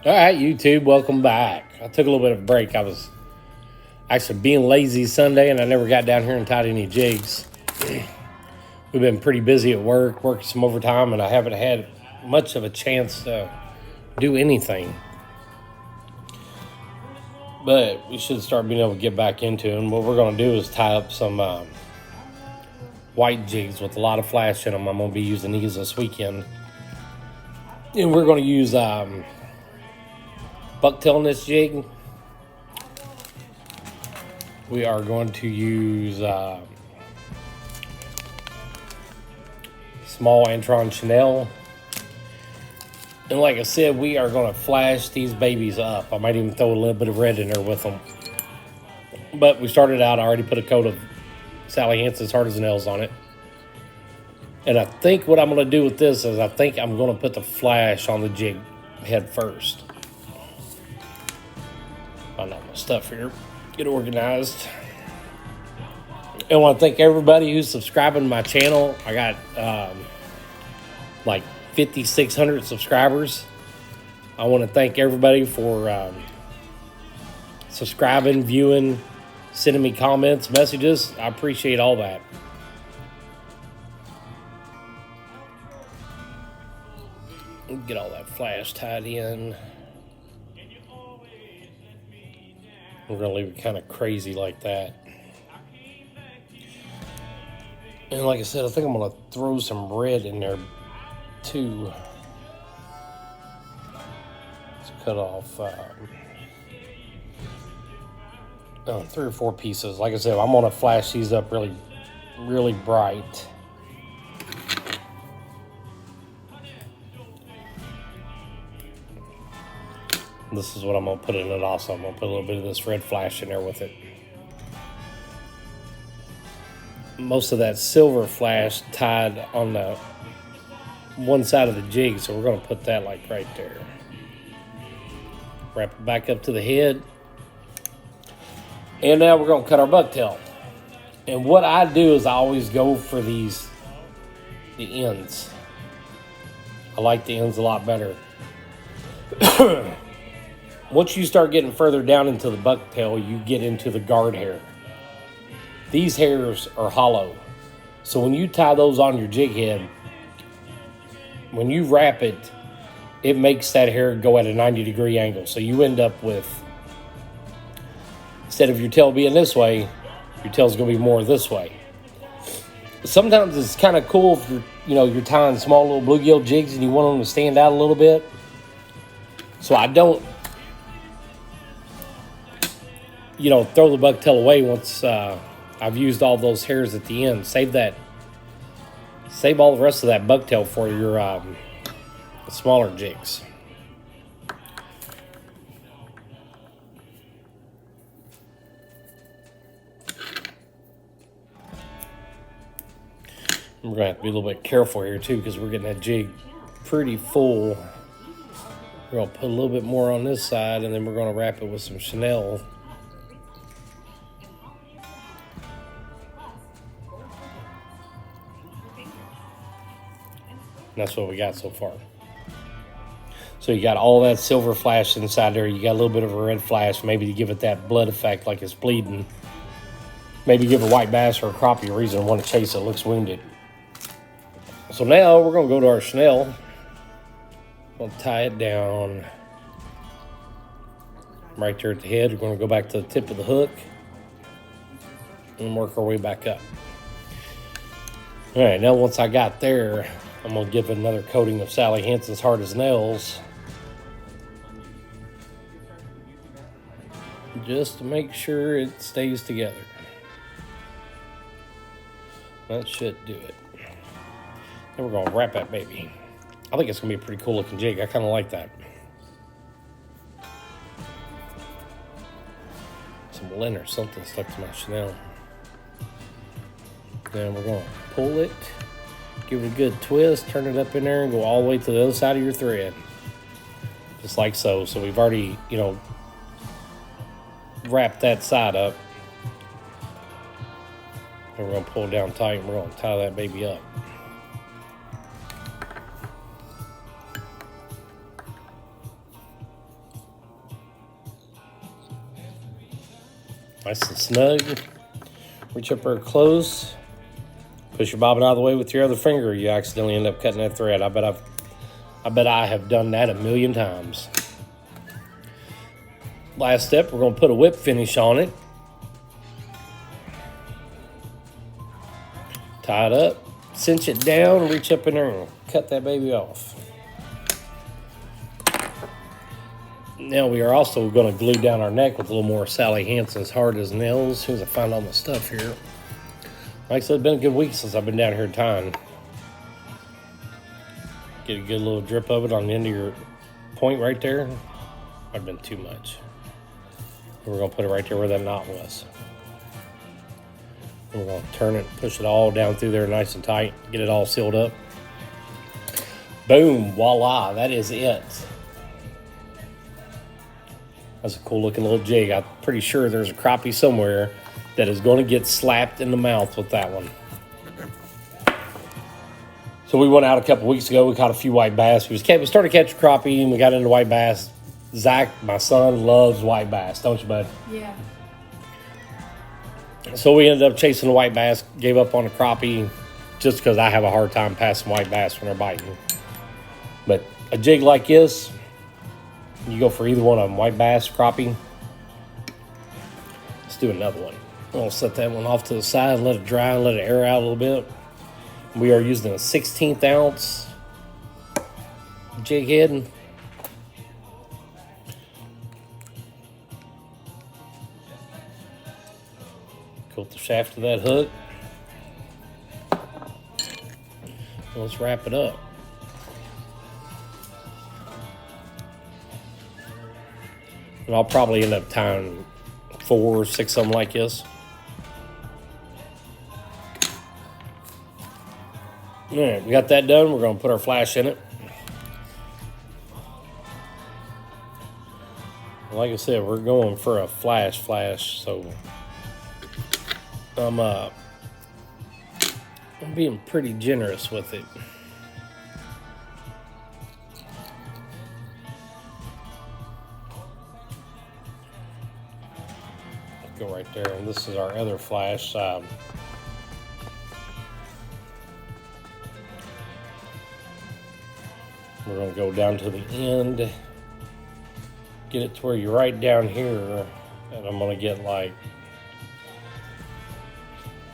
All right, YouTube, welcome back. I took a little bit of a break. I was actually being lazy Sunday, and I never got down here and tied any jigs. We've been pretty busy at work, working some overtime, and I haven't had much of a chance to do anything. But we should start being able to get back into it. And what we're going to do is tie up some white jigs with a lot of flash in them. I'm going to be using these this weekend. And we're going to use bucktail in this jig. We are going to use small Antron Chanel. And like I said, we are going to flash these babies up. I might even throw a little bit of red in there with them. But we started out, I already put a coat of Sally Hansen's Hard as Nails on it. And I think what I'm going to do with this is I think I'm going to put the flash on the jig head first. Find out my stuff here. Get organized. I want to thank everybody who's subscribing to my channel. I got like 5,600 subscribers. I want to thank everybody for subscribing, viewing, sending me comments, messages. I appreciate all that. Get all that flash tied in. We're going to leave it kind of crazy like that. And like I said, I think I'm going to throw some red in there too. Let's cut off 3 or 4 pieces. Like I said, I'm going to flash these up really, really bright. This is what I'm going to put in it also. I'm going to put a little bit of this red flash in there with it. Most of that silver flash tied on the one side of the jig, so we're going to put that like right there. Wrap it back up to the head. And now we're going to cut our bucktail. And what I do is I always go for the ends. I like the ends a lot better. Once you start getting further down into the bucktail, you get into the guard hair. These hairs are hollow. So when you tie those on your jig head, when you wrap it, it makes that hair go at a 90-degree angle. So you end up with, instead of your tail being this way, your tail's going to be more this way. Sometimes it's kind of cool if you're tying small little bluegill jigs and you want them to stand out a little bit. So I don't throw the bucktail away once I've used all those hairs at the end. Save all the rest of that bucktail for your smaller jigs. We're going to have to be a little bit careful here too, because we're getting that jig pretty full. We're going to put a little bit more on this side, and then we're going to wrap it with some Chanel. And that's what we got so far. So you got all that silver flash inside there. You got a little bit of a red flash, maybe to give it that blood effect like it's bleeding. Maybe give a white bass or a crappie a reason to want to chase it. It looks wounded. So now we're going to go to our Chanel. We'll tie it down right there at the head. We're going to go back to the tip of the hook and work our way back up. All right, now once I got there, I'm going to give it another coating of Sally Hansen's Hard as Nails, just to make sure it stays together. That should do it. Then we're going to wrap that baby. I think it's going to be a pretty cool looking jig. I kind of like that. Some lint or something stuck to my Chanel. Then we're going to pull it. Give it a good twist, turn it up in there, and go all the way to the other side of your thread. Just like so. So we've already, wrapped that side up. And we're going to pull it down tight, and we're going to tie that baby up. Nice and snug. Reach up real close. Push your bobbin out of the way with your other finger. You accidentally end up cutting that thread. I bet I have done that a million times. Last step, we're going to put a whip finish on it. Tie it up, cinch it down, reach up in there and cut that baby off. Now we are also going to glue down our neck with a little more Sally Hansen's Hard as Nails. As soon as I find all my stuff here. Like I said, it's been a good week since I've been down here tying. Get a good little drip of it on the end of your point right there. Might have been too much. We're going to put it right there where that knot was. We're going to turn it, push it all down through there nice and tight, get it all sealed up. Boom, voila, that is it. That's a cool looking little jig. I'm pretty sure there's a crappie somewhere that is going to get slapped in the mouth with that one. So we went out a couple weeks ago. We caught a few white bass. We started catching crappie and we got into white bass. Zach, my son, loves white bass, don't you, bud? Yeah. So we ended up chasing the white bass, gave up on the crappie just because I have a hard time passing white bass when they're biting. But a jig like this, you go for either one of them, white bass, crappie. Let's do another one. I'll set that one off to the side, let it dry, let it air out a little bit. We are using a 16th ounce jig head. Coat the shaft of that hook. Let's wrap it up. And I'll probably end up tying 4 or 6 of them like this. All right, we got that done. We're going to put our flash in it. Like I said, we're going for a flash, so I'm being pretty generous with it. Go right there, and this is our other flash. We're going to go down to the end, get it to where you're right down here, and I'm going to get like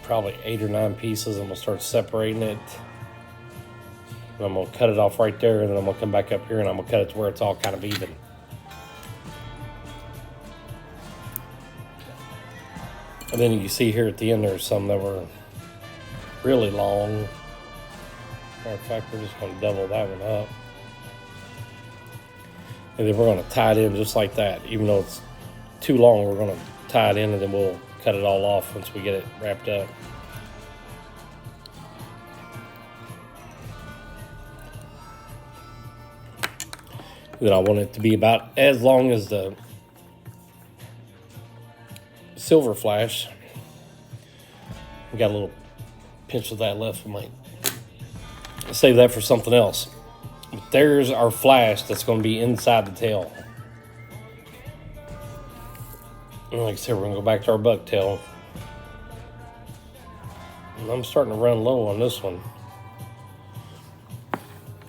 probably 8 or 9 pieces. I'm going to start separating it. And I'm going to cut it off right there, and then I'm going to come back up here and I'm going to cut it to where it's all kind of even. And then you see here at the end there's some that were really long. Matter of fact, we're just going to double that one up. And then we're going to tie it in just like that. Even though it's too long, we're going to tie it in and then we'll cut it all off once we get it wrapped up. Then I want it to be about as long as the silver flash. We got a little pinch of that left. We might save that for something else. But there's our flash that's going to be inside the tail. And like I said, we're going to go back to our bucktail. And I'm starting to run low on this one.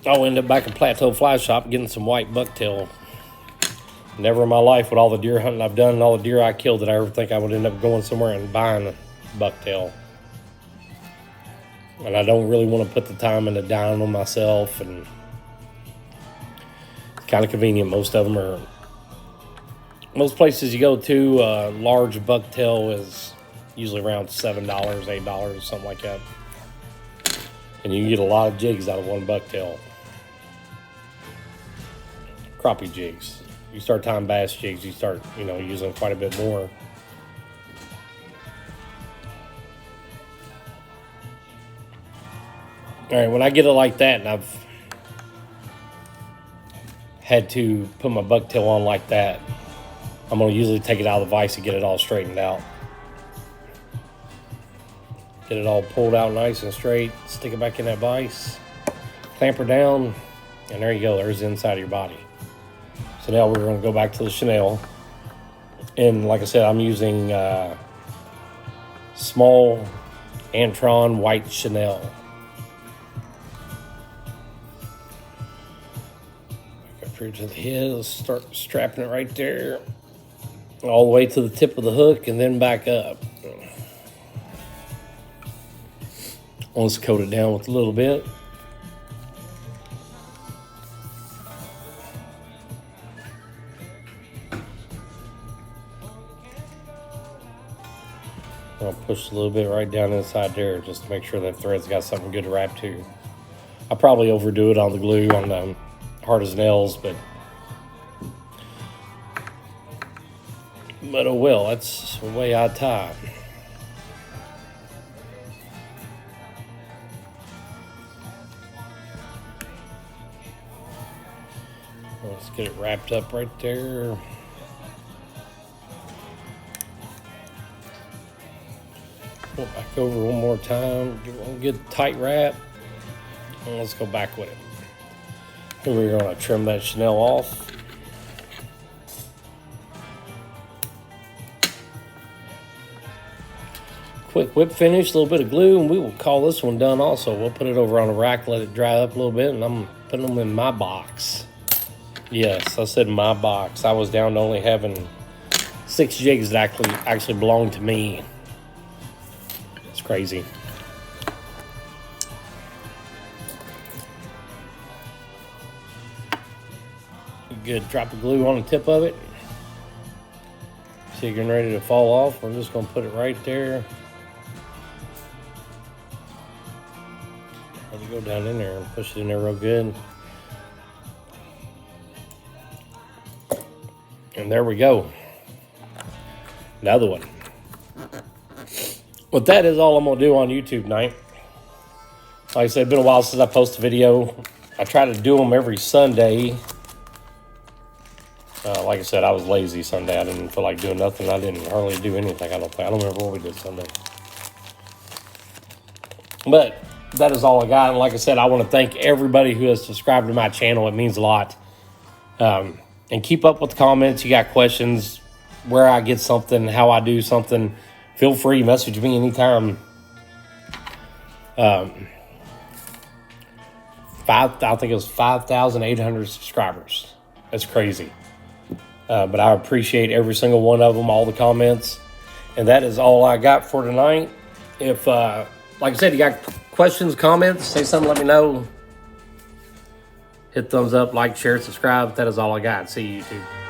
I'll end up back at Plateau Fly Shop getting some white bucktail. Never in my life with all the deer hunting I've done and all the deer I killed did I ever think I would end up going somewhere and buying a bucktail. And I don't really want to put the time into dyeing them myself, and it's kind of convenient. Most of them are, most places you go to, large bucktail is usually around $7, $8, something like that. And you can get a lot of jigs out of one bucktail. Crappie jigs. You start tying bass jigs, you start, using quite a bit more. All right, when I get it like that and I've had to put my bucktail on like that, I'm going to usually take it out of the vise and get it all straightened out. Get it all pulled out nice and straight, stick it back in that vise, clamp her down, and there you go, there's the inside of your body. So now we're going to go back to the chenille. And like I said, I'm using small Antron white Chanel. Back up here to the head. Let's start strapping it right there. All the way to the tip of the hook and then back up. Let's coat it down with a little bit. I'll push a little bit right down inside there just to make sure that thread's got something good to wrap to. I'll probably overdo it on the glue on the hard as nails, but oh well, that's the way I tie. Let's get it wrapped up right there. Go back over one more time. Give it a good tight wrap. And let's go back with it. And we're going to trim that Chanel off. Quick whip finish, a little bit of glue, and we will call this one done also. We'll put it over on a rack, let it dry up a little bit, and I'm putting them in my box. Yes, I said my box. I was down to only having 6 jigs that actually belong to me. It's crazy. Good drop of glue on the tip of it. See it getting ready to fall off. We're just going to put it right there. And you go down in there and push it in there real good. And there we go. Another one. But that is all I'm going to do on YouTube tonight. Like I said, it's been a while since I posted a video. I try to do them every Sunday. Like I said, I was lazy Sunday. I didn't feel like doing nothing. I didn't hardly do anything. I don't remember what we did Sunday. But that is all I got. And like I said, I want to thank everybody who has subscribed to my channel. It means a lot. And keep up with the comments. You got questions, where I get something, how I do something, feel free. Message me anytime. I think it was 5,800 subscribers. That's crazy. But I appreciate every single one of them, all the comments. And that is all I got for tonight. If, like I said, you got questions, comments, say something, let me know. Hit thumbs up, like, share, subscribe. That is all I got. See you, YouTube.